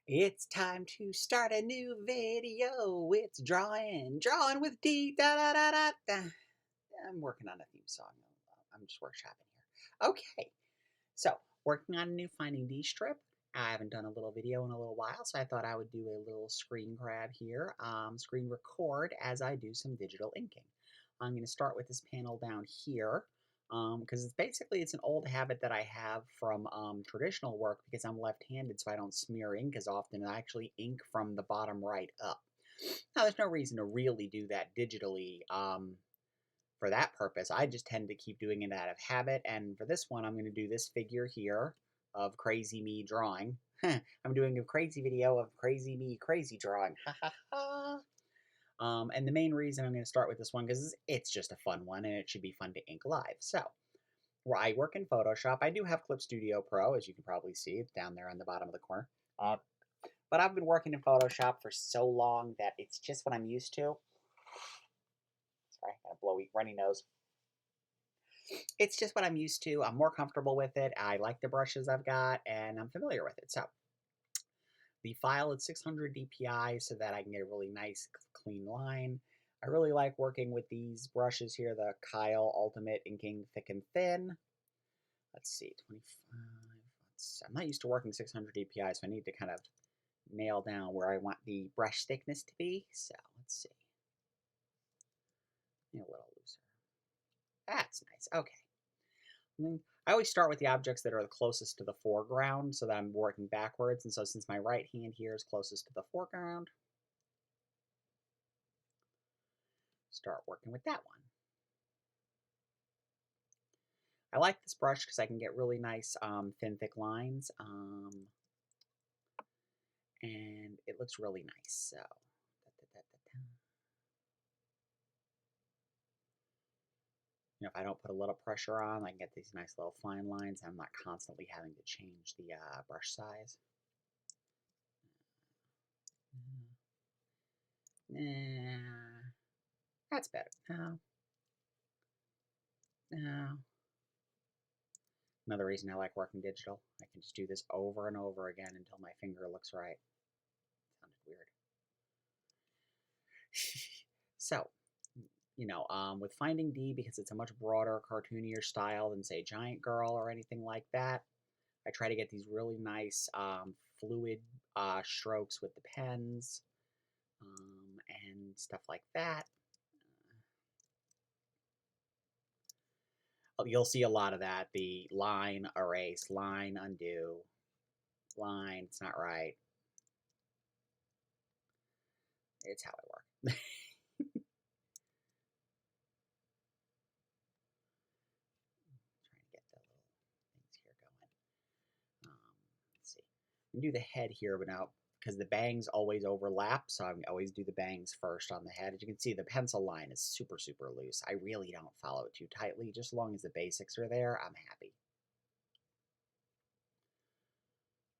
It's time to start a new video. It's drawing with Dee. Da da da da da. I'm working on a theme song. I'm just workshopping here. Okay, so working on a new Finding Dee strip. I haven't done a little video in a little while, so I thought I would do a little screen grab here, screen record as I do some digital inking. I'm going to start with this panel down here because it's an old habit that I have from traditional work because I'm left-handed, so I don't smear ink as often. I actually ink from the bottom right up. Now, there's no reason to really do that digitally for that purpose. I just tend to keep doing it out of habit, and for this one, I'm going to do this figure here of crazy me drawing. I'm doing a crazy video of crazy me crazy drawing. Ha ha ha. And the main reason I'm going to start with this one because it's just a fun one and it should be fun to ink live. So, where I work in Photoshop, I do have Clip Studio Pro, as you can probably see. It's down there on the bottom of the corner. But I've been working in Photoshop for so long that it's just what I'm used to. Sorry, I got a blowy, runny nose. It's just what I'm used to. I'm more comfortable with it. I like the brushes I've got, and I'm familiar with it. So, the file is 600 dpi so that I can get a really nice, clean line. I really like working with these brushes here, the Kyle Ultimate Inking Thick and Thin. Let's see, 25. I'm not used to working 600 dpi, so I need to kind of nail down where I want the brush thickness to be. So let's see. A little looser. That's nice. Okay. I always start with the objects that are the closest to the foreground so that I'm working backwards. And so since my right hand here is closest to the foreground, start working with that one. I like this brush because I can get really nice thin, thick lines. And it looks really nice. So, if I don't put a little pressure on, I can get these nice little fine lines. I'm not constantly having to change the brush size. That's better. No. Another reason I like working digital, I can just do this over and over again until my finger looks right. Sounded weird. So, with Finding Dee, because it's a much broader, cartoonier style than, say, Giant Girl or anything like that, I try to get these really nice fluid strokes with the pens and stuff like that. You'll see a lot of that. The line, erase, line, undo, line, it's not right. It's how I work. Trying to get the little things here going. Let's see. I can do the head here, but now because the bangs always overlap, so I always do the bangs first on the head. As you can see, the pencil line is super, super loose. I really don't follow it too tightly. Just as long as the basics are there, I'm happy.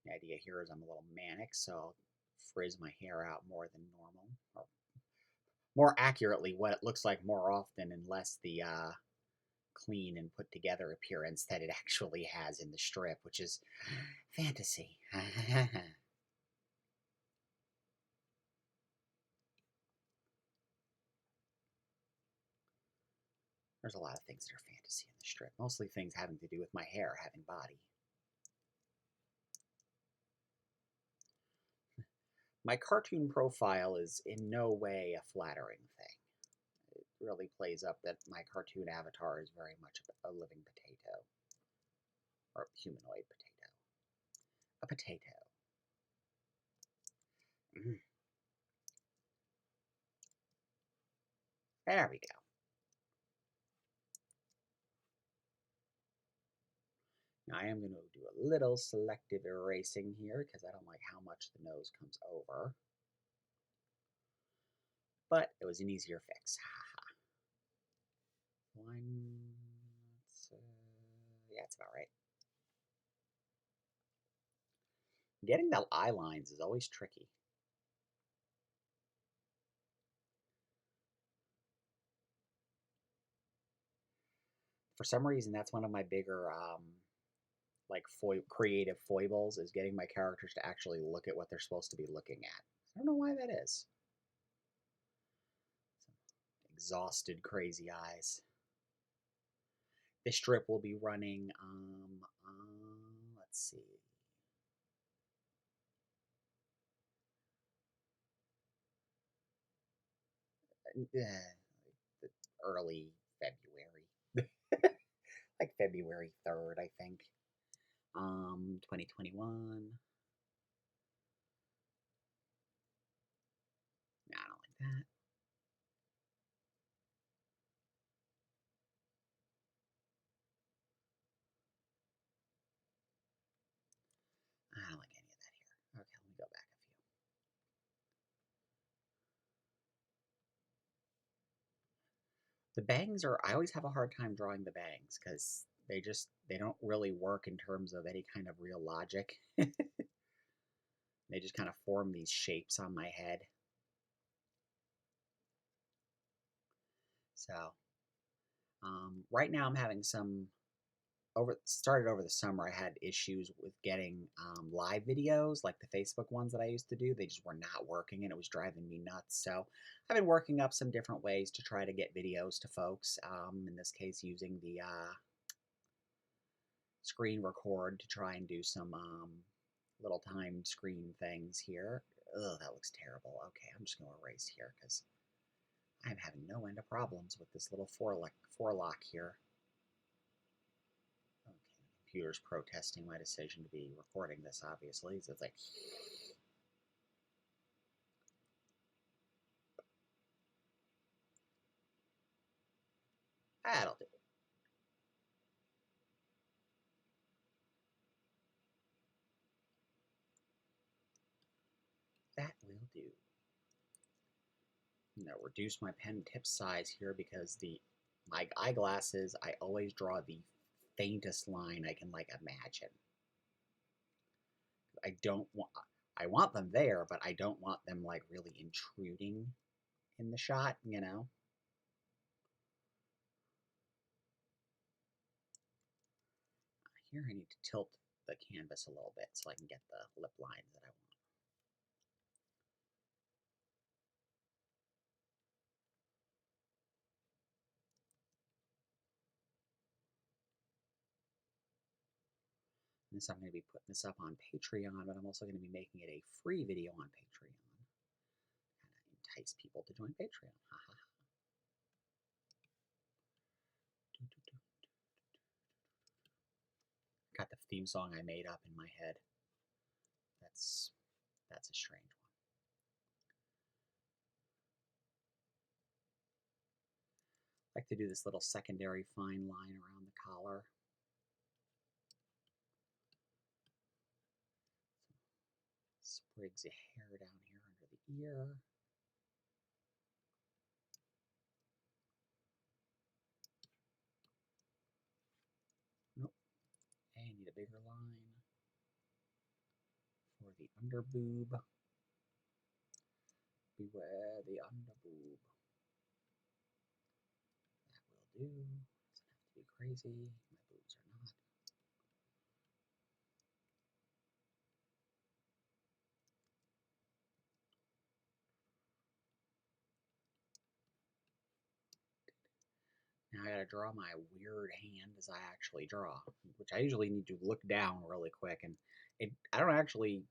The idea here is I'm a little manic, so I'll frizz my hair out more than normal. Or more accurately, what it looks like more often and less the clean and put together appearance that it actually has in the strip, which is fantasy. There's a lot of things that are fantasy in the strip, mostly things having to do with my hair having body. My cartoon profile is in no way a flattering thing. It really plays up that my cartoon avatar is very much a living potato. Or humanoid potato. A potato. There we go. Now I am going to do a little selective erasing here because I don't like how much the nose comes over. But it was an easier fix. One, yeah, it's about right. Getting the eye lines is always tricky. For some reason, that's one of my bigger like creative foibles is getting my characters to actually look at what they're supposed to be looking at. I don't know why that is. Exhausted, crazy eyes. This strip will be running, let's see. Early February. Like February 3rd, I think. 2021. No, I don't like that. I don't like any of that here. Okay, let me go back a few. The bangs are, I always have a hard time drawing the bangs because they don't really work in terms of any kind of real logic. They just kind of form these shapes on my head. So, right now I'm having some, started over the summer, I had issues with getting live videos, like the Facebook ones that I used to do. They just were not working, and it was driving me nuts. So I've been working up some different ways to try to get videos to folks. In this case, using the screen record to try and do some little time screen things here. Ugh, that looks terrible. Okay, I'm just going to erase here because I'm having no end of problems with this little forelock here. Okay, the computer's protesting my decision to be recording this, obviously. So it's like... That'll do. That will do. Now reduce my pen tip size here because my eyeglasses, I always draw the faintest line I can like imagine. I want them there, but I don't want them like really intruding in the shot, you know? Here I need to tilt the canvas a little bit so I can get the lip lines that I want. And so I'm going to be putting this up on Patreon, but I'm also going to be making it a free video on Patreon. Kind of entice people to join Patreon. Got the theme song I made up in my head. That's a strange one. I like to do this little secondary fine line around the collar. Sprigs of hair down here under the ear. Nope. I need a bigger line for the under boob. Beware the under boob. That will do. Doesn't have to be crazy. My boobs are not. Now I gotta draw my weird hand as I actually draw, which I usually need to look down really quick, and I actually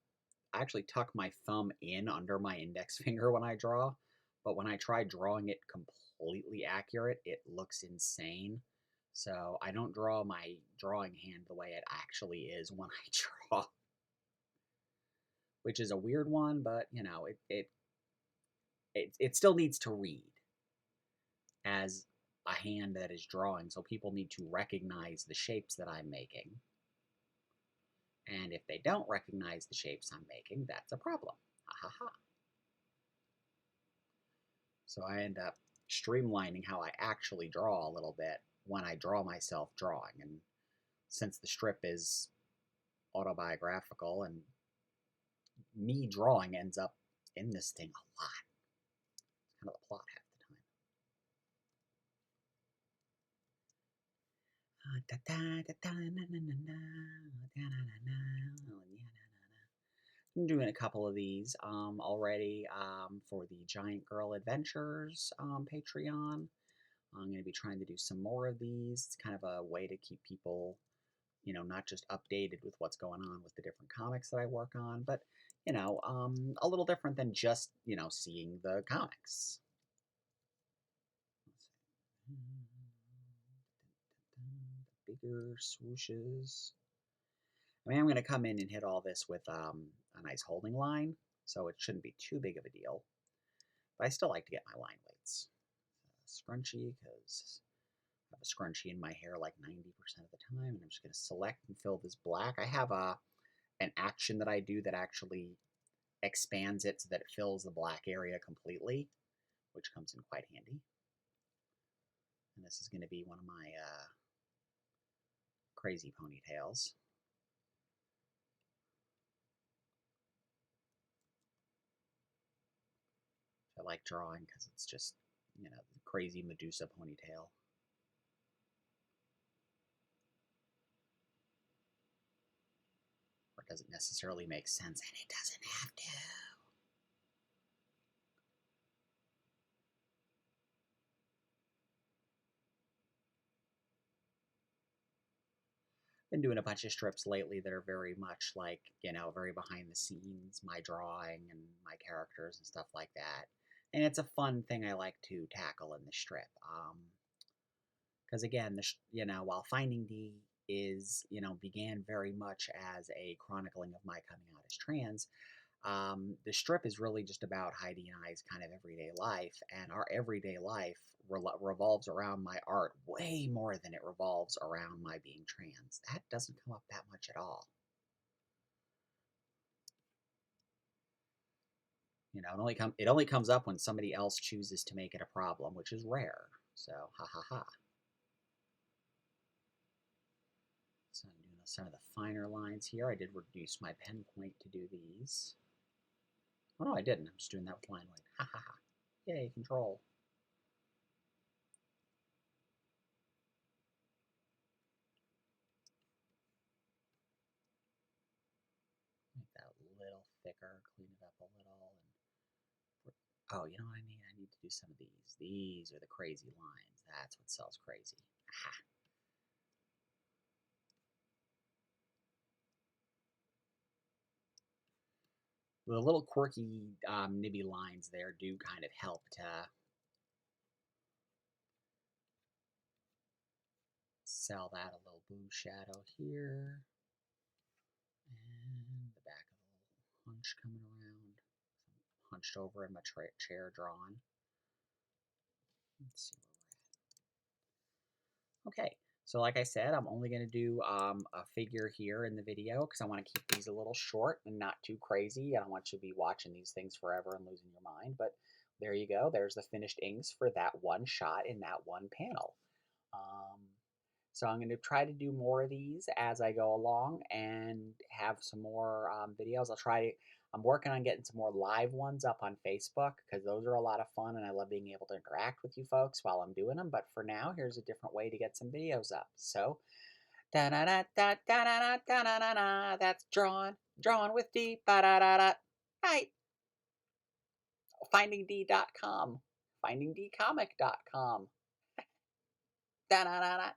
tuck my thumb in under my index finger when I draw, but when I try drawing it completely accurate, it looks insane. So I don't draw my drawing hand the way it actually is when I draw, which is a weird one, but you know, it still needs to read as a hand that is drawing, so people need to recognize the shapes that I'm making. And if they don't recognize the shapes I'm making, that's a problem. Ha ha ha. So I end up streamlining how I actually draw a little bit when I draw myself drawing. And since the strip is autobiographical and me drawing ends up in this thing a lot, it's kind of the plot half the time. I'm doing a couple of these already for the Giant Girl Adventures Patreon. I'm going to be trying to do some more of these. It's kind of a way to keep people, not just updated with what's going on with the different comics that I work on, but, a little different than just, seeing the comics. Bigger swooshes. I mean, I'm going to come in and hit all this with a nice holding line, so it shouldn't be too big of a deal. But I still like to get my line weights. Scrunchie, because I have a scrunchie in my hair like 90% of the time, and I'm just going to select and fill this black. I have an action that I do that actually expands it so that it fills the black area completely, which comes in quite handy. And this is going to be one of my crazy ponytails. I like drawing because it's just, crazy Medusa ponytail. Or it doesn't necessarily make sense, and it doesn't have to. Been doing a bunch of strips lately that are very much like, very behind the scenes, my drawing and my characters and stuff like that. And it's a fun thing I like to tackle in the strip. Because again, while Finding Dee is, began very much as a chronicling of my coming out as trans, the strip is really just about Heidi and I's kind of everyday life, and our everyday life revolves around my art way more than it revolves around my being trans. That doesn't come up that much at all. It only comes up when somebody else chooses to make it a problem, which is rare. So, ha ha ha. So I'm doing some of the finer lines here. I did reduce my pen point to do these. Oh no, I didn't. I'm just doing that with line weight. Ha ha ha. Yay, control. Make that a little thicker, clean it up a little. Oh, you know what I need? I need to do some of these. These are the crazy lines. That's what sells crazy. Aha. The little quirky nibby lines there do kind of help to sell that. A little blue shadow here. And the back of a little hunch coming around. Hunched over in my chair drawn. Let's see where we're at. Okay, so like I said, I'm only going to do a figure here in the video because I want to keep these a little short and not too crazy. I don't want you to be watching these things forever and losing your mind, but there you go. There's the finished inks for that one shot in that one panel. So I'm going to try to do more of these as I go along and have some more videos. I'm working on getting some more live ones up on Facebook because those are a lot of fun and I love being able to interact with you folks while I'm doing them. But for now, here's a different way to get some videos up. So, da da da da da da da da da da. That's Drawin with Dee. Ba da da da. Right. FindingDee.com. FindingDeeComic.com. Da da da da.